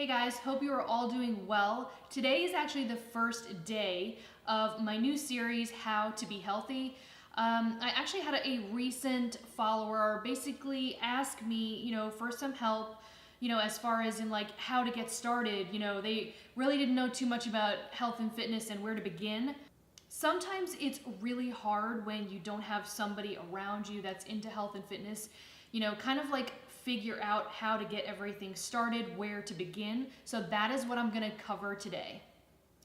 Hey guys, hope you are all doing well. Today is actually the first day of my new series, How to Be Healthy. I actually had a recent follower basically ask me, for some help, as far as in like how to get started. They really didn't know too much about health and fitness and where to begin. Sometimes it's really hard when you don't have somebody around you that's into health and fitness, kind of like figure out how to get everything started, where to begin. So that is what I'm gonna cover today.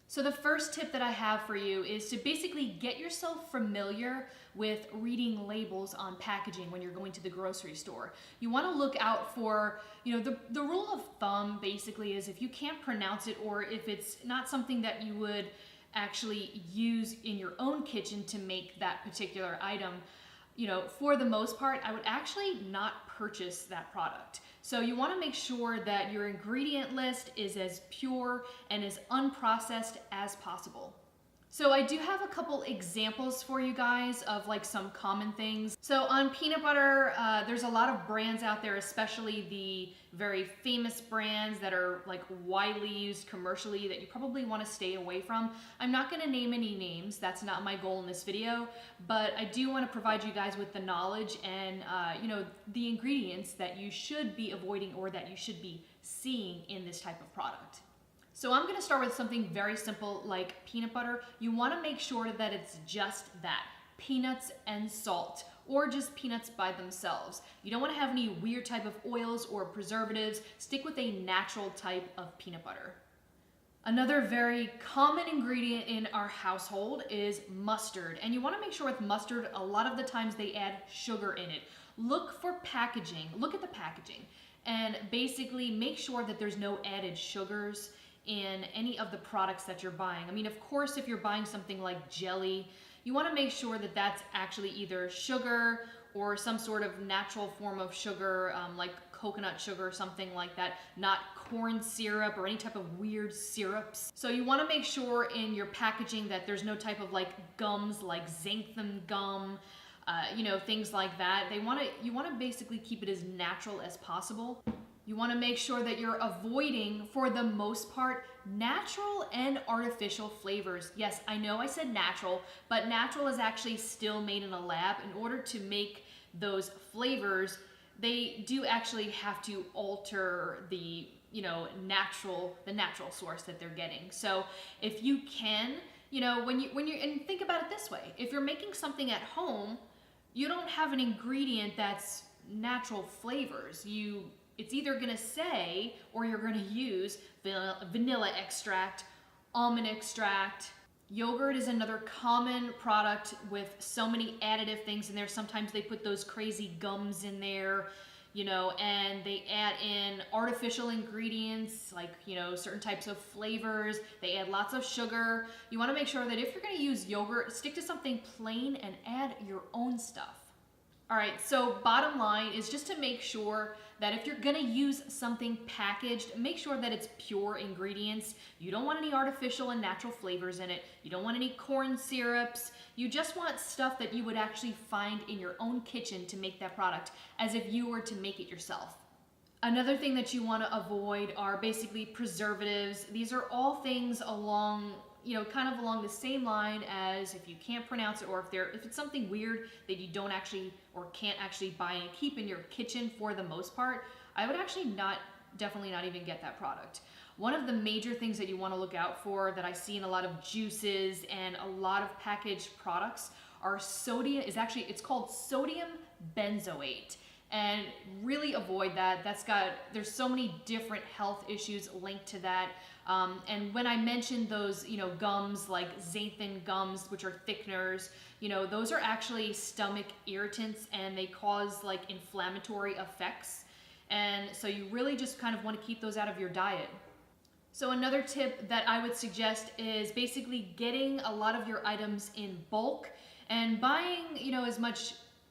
So the first tip that I have for you is to basically get yourself familiar with reading labels on packaging when you're going to the grocery store. You wanna look out for, the rule of thumb basically is if you can't pronounce it or if it's not something that you would actually use in your own kitchen to make that particular item, for the most part, I would actually not purchase that product. So you want to make sure that your ingredient list is as pure and as unprocessed as possible. So I do have a couple examples for you guys of like some common things. So on peanut butter, there's a lot of brands out there, especially the very famous brands that are like widely used commercially that you probably want to stay away from. I'm not going to name any names. That's not my goal in this video, but I do want to provide you guys with the knowledge and the ingredients that you should be avoiding or that you should be seeing in this type of product. So I'm gonna start with something very simple like peanut butter. You wanna make sure that it's just that, peanuts and salt, or just peanuts by themselves. You don't wanna have any weird type of oils or preservatives. Stick with a natural type of peanut butter. Another very common ingredient in our household is mustard. And you wanna make sure with mustard, a lot of the times they add sugar in it. Look for packaging, look at the packaging, and basically make sure that there's no added sugars in any of the products that you're buying. I mean, of course, if you're buying something like jelly, you wanna make sure that that's actually either sugar or some sort of natural form of sugar, like coconut sugar or something like that, not corn syrup or any type of weird syrups. So you wanna make sure in your packaging that there's no type of like gums like xanthan gum, things like that. You wanna basically keep it as natural as possible. You want to make sure that you're avoiding, for the most part, natural and artificial flavors. Yes, I know I said natural, but natural is actually still made in a lab. In order to make those flavors, they do actually have to alter the natural source that they're getting. So if you can, and think about it this way, if you're making something at home, you don't have an ingredient that's natural flavors. It's either gonna say, or you're gonna use vanilla extract, almond extract. Yogurt is another common product with so many additive things in there. Sometimes they put those crazy gums in there, and they add in artificial ingredients like, certain types of flavors. They add lots of sugar. You wanna make sure that if you're gonna use yogurt, stick to something plain and add your own stuff. All right, so bottom line is just to make sure that if you're gonna use something packaged, make sure that it's pure ingredients. You don't want any artificial and natural flavors in it. You don't want any corn syrups. You just want stuff that you would actually find in your own kitchen to make that product, as if you were to make it yourself. Another thing that you wanna avoid are basically preservatives. These are all things along kind of along the same line as if you can't pronounce it or if it's something weird that you don't actually or can't actually buy and keep in your kitchen for the most part, I would actually definitely not even get that product. One of the major things that you want to look out for that I see in a lot of juices and a lot of packaged products are sodium, it's called sodium benzoate. And really avoid that. There's so many different health issues linked to that. And when I mentioned those, gums like xanthan gums, which are thickeners, those are actually stomach irritants and they cause like inflammatory effects. And so you really just kind of want to keep those out of your diet. So another tip that I would suggest is basically getting a lot of your items in bulk and buying,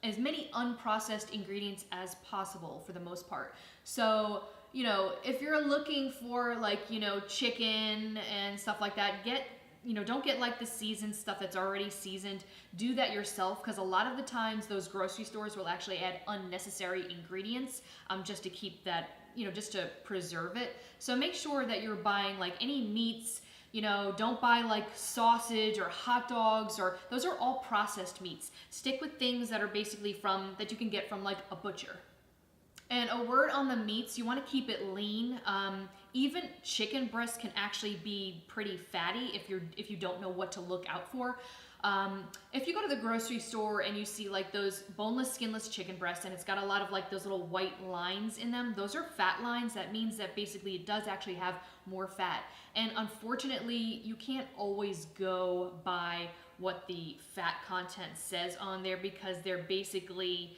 as many unprocessed ingredients as possible for the most part. So, if you're looking for like, chicken and stuff like that, get don't get like the seasoned stuff that's already seasoned. Do that yourself, because a lot of the times those grocery stores will actually add unnecessary ingredients just to keep that, just to preserve it. So make sure that you're buying like any meats. Don't buy like sausage or hot dogs, or those are all processed meats. Stick with things that are basically that you can get from like a butcher. And a word on the meats, you want to keep it lean. Even chicken breasts can actually be pretty fatty if you don't know what to look out for. If you go to the grocery store and you see like those boneless, skinless chicken breasts, and it's got a lot of like those little white lines in them, those are fat lines. That means that basically it does actually have more fat. And unfortunately, you can't always go by what the fat content says on there, because they're basically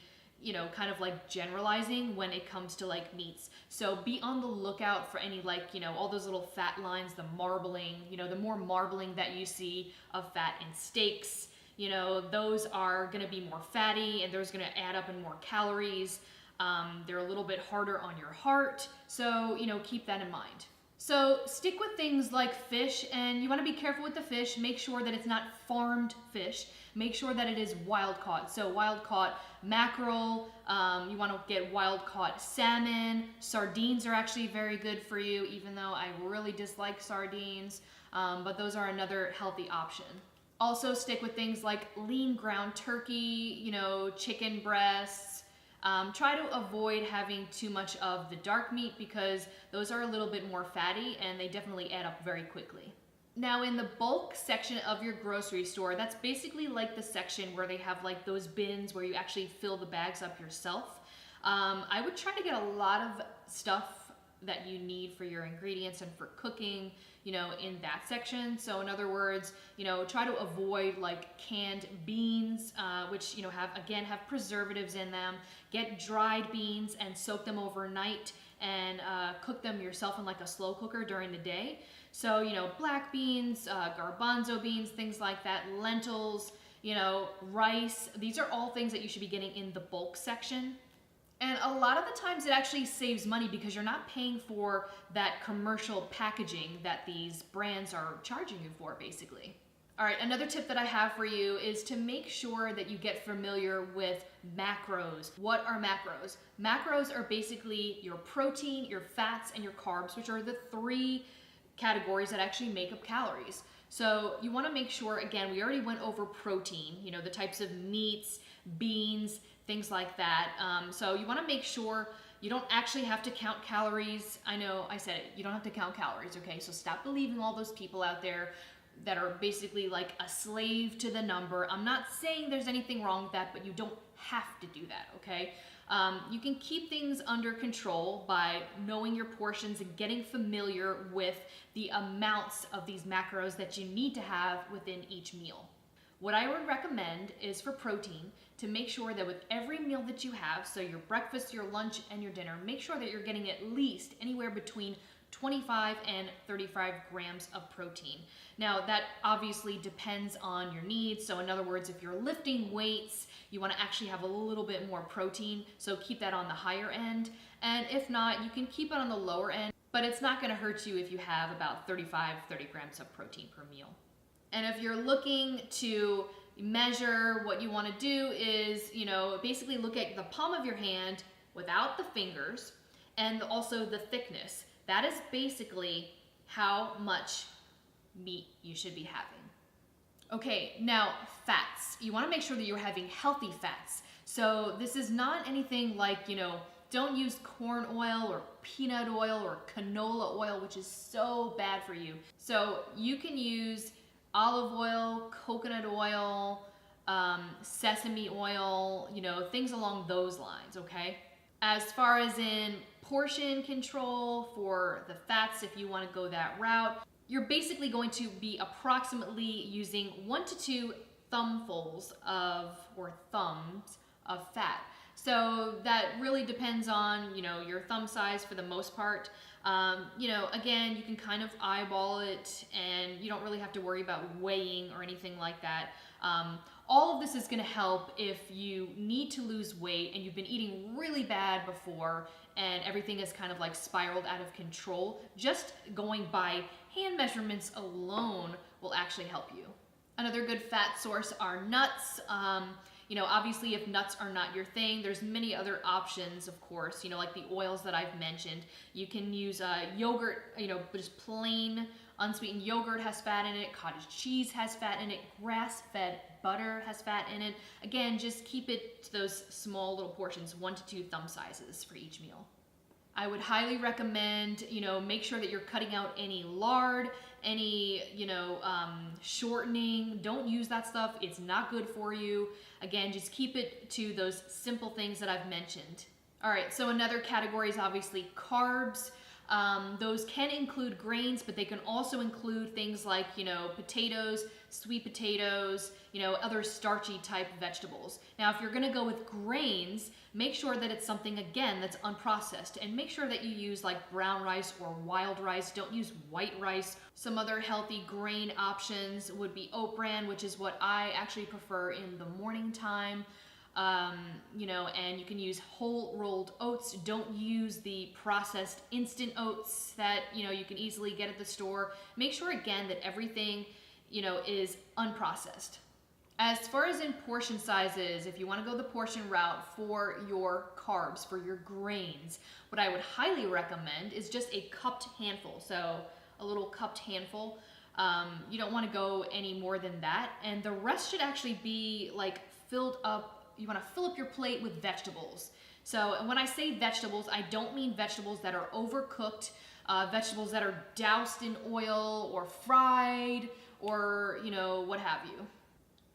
kind of like generalizing when it comes to like meats. So be on the lookout for any like, all those little fat lines, the marbling, the more marbling that you see of fat in steaks, those are going to be more fatty, and those going to add up in more calories. They're a little bit harder on your heart. So, keep that in mind. So stick with things like fish, and you want to be careful with the fish. Make sure that it's not farmed fish. Make sure that it is wild caught. So wild caught mackerel, you want to get wild caught salmon. Sardines are actually very good for you, even though I really dislike sardines, but those are another healthy option. Also stick with things like lean ground turkey, chicken breasts. Try to avoid having too much of the dark meat, because those are a little bit more fatty and they definitely add up very quickly. Now in the bulk section of your grocery store, that's basically like the section where they have like those bins where you actually fill the bags up yourself. I would try to get a lot of stuff that you need for your ingredients and for cooking, in that section. So in other words, try to avoid like canned beans, which, have preservatives in them. Get dried beans and soak them overnight and cook them yourself in like a slow cooker during the day. So, black beans, garbanzo beans, things like that, lentils, rice. These are all things that you should be getting in the bulk section. And a lot of the times it actually saves money, because you're not paying for that commercial packaging that these brands are charging you for, basically. All right, another tip that I have for you is to make sure that you get familiar with macros. What are macros? Macros are basically your protein, your fats, and your carbs, which are the three categories that actually make up calories. So you want to make sure, again, we already went over protein, the types of meats, beans, things like that. So you want to make sure you don't actually have to count calories. I know I said it, you don't have to count calories, okay? So stop believing all those people out there that are basically like a slave to the number. I'm not saying there's anything wrong with that, but you don't have to do that, okay? You can keep things under control by knowing your portions and getting familiar with the amounts of these macros that you need to have within each meal. What I would recommend is for protein to make sure that with every meal that you have, so your breakfast, your lunch, and your dinner, make sure that you're getting at least anywhere between 25 and 35 grams of protein. Now that obviously depends on your needs. So in other words, if you're lifting weights, you want to actually have a little bit more protein. So keep that on the higher end. And if not, you can keep it on the lower end, but it's not going to hurt you if you have about 30 grams of protein per meal. And if you're looking to measure, what you want to do is, basically look at the palm of your hand without the fingers, and also the thickness. That is basically how much meat you should be having. Okay, now fats. You want to make sure that you're having healthy fats. So this is not anything like, don't use corn oil or peanut oil or canola oil, which is so bad for you. So you can use olive oil, coconut oil, sesame oil, things along those lines, okay? As far as in portion control for the fats, if you want to go that route, you're basically going to be approximately using 1 to 2 thumbs of fat. So that really depends on, your thumb size for the most part. Again, you can kind of eyeball it, and you don't really have to worry about weighing or anything like that. All of this is going to help if you need to lose weight and you've been eating really bad before and everything is kind of like spiraled out of control. Just going by hand measurements alone will actually help you. Another good fat source are nuts. Obviously if nuts are not your thing, there's many other options, of course, like the oils that I've mentioned. You can use yogurt, just plain unsweetened yogurt has fat in it, cottage cheese has fat in it, grass-fed butter has fat in it. Again, just keep it to those small little portions, 1 to 2 thumb sizes for each meal. I would highly recommend, make sure that you're cutting out any lard, any, shortening. Don't use that stuff. It's not good for you. Again, just keep it to those simple things that I've mentioned. All right, so another category is obviously carbs. Those can include grains, but they can also include things like, potatoes, sweet potatoes, other starchy type vegetables. Now, if you're gonna go with grains, make sure that it's something, again, that's unprocessed, and make sure that you use like brown rice or wild rice. Don't use white rice. Some other healthy grain options would be oat bran, which is what I actually prefer in the morning time. And you can use whole rolled oats. Don't use the processed instant oats that, you can easily get at the store. Make sure, again, that everything, is unprocessed. As far as in portion sizes, if you want to go the portion route for your carbs, for your grains, what I would highly recommend is just a cupped handful. So a little cupped handful. You don't want to go any more than that. And the rest should actually be like filled up. You want to fill up your plate with vegetables. So when I say vegetables, I don't mean vegetables that are overcooked, vegetables that are doused in oil or fried or, what have you.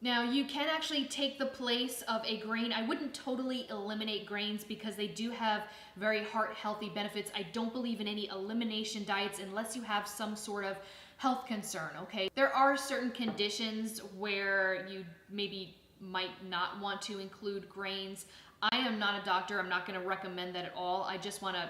Now, you can actually take the place of a grain. I wouldn't totally eliminate grains because they do have very heart-healthy benefits. I don't believe in any elimination diets unless you have some sort of health concern, okay? There are certain conditions where you maybe might not want to include grains. I am not a doctor. I'm not going to recommend that at all. I just want to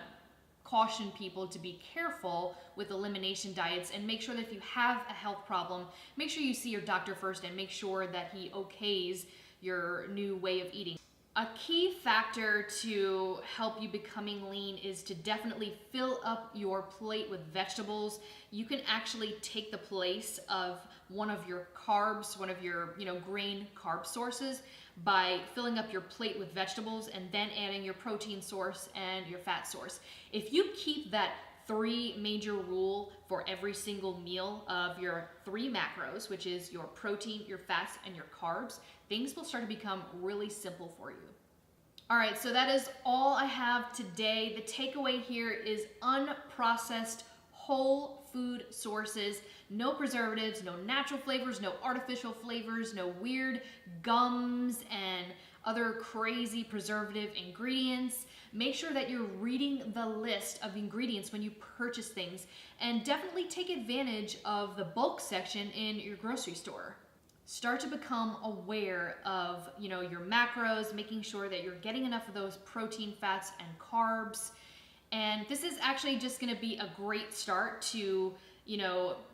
caution people to be careful with elimination diets and make sure that if you have a health problem, make sure you see your doctor first and make sure that he okays your new way of eating. A key factor to help you becoming lean is to definitely fill up your plate with vegetables. You can actually take the place of one of your carbs, one of your grain carb sources by filling up your plate with vegetables and then adding your protein source and your fat source. If you keep that 3 major rule for every single meal of your 3 macros, which is your protein, your fats, and your carbs, things will start to become really simple for you. All right, so that is all I have today. The takeaway here is unprocessed whole food sources, no preservatives, no natural flavors, no artificial flavors, no weird gums and other crazy preservative ingredients. Make sure that you're reading the list of ingredients when you purchase things, and definitely take advantage of the bulk section in your grocery store. Start to become aware of, your macros, making sure that you're getting enough of those protein, fats, and carbs. And this is actually just going to be a great start to,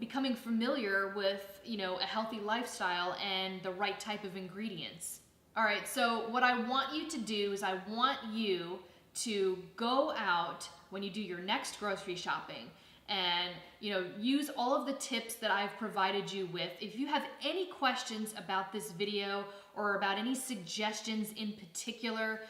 becoming familiar with, a healthy lifestyle and the right type of ingredients. All right, so what I want you to do is I want you to go out when you do your next grocery shopping and use all of the tips that I've provided you with. If you have any questions about this video or about any suggestions in particular,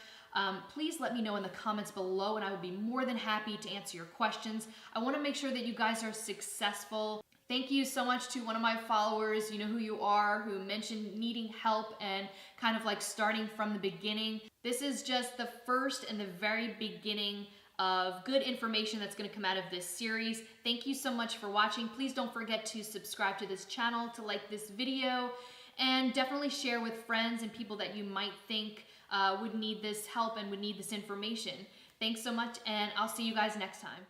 please let me know in the comments below and I will be more than happy to answer your questions. I want to make sure that you guys are successful. Thank you so much to one of my followers, you know who you are, who mentioned needing help and kind of like starting from the beginning. This is just the first and the very beginning of good information that's going to come out of this series. Thank you so much for watching. Please don't forget to subscribe to this channel, to like this video, and definitely share with friends and people that you might think would need this help and would need this information. Thanks so much, and I'll see you guys next time.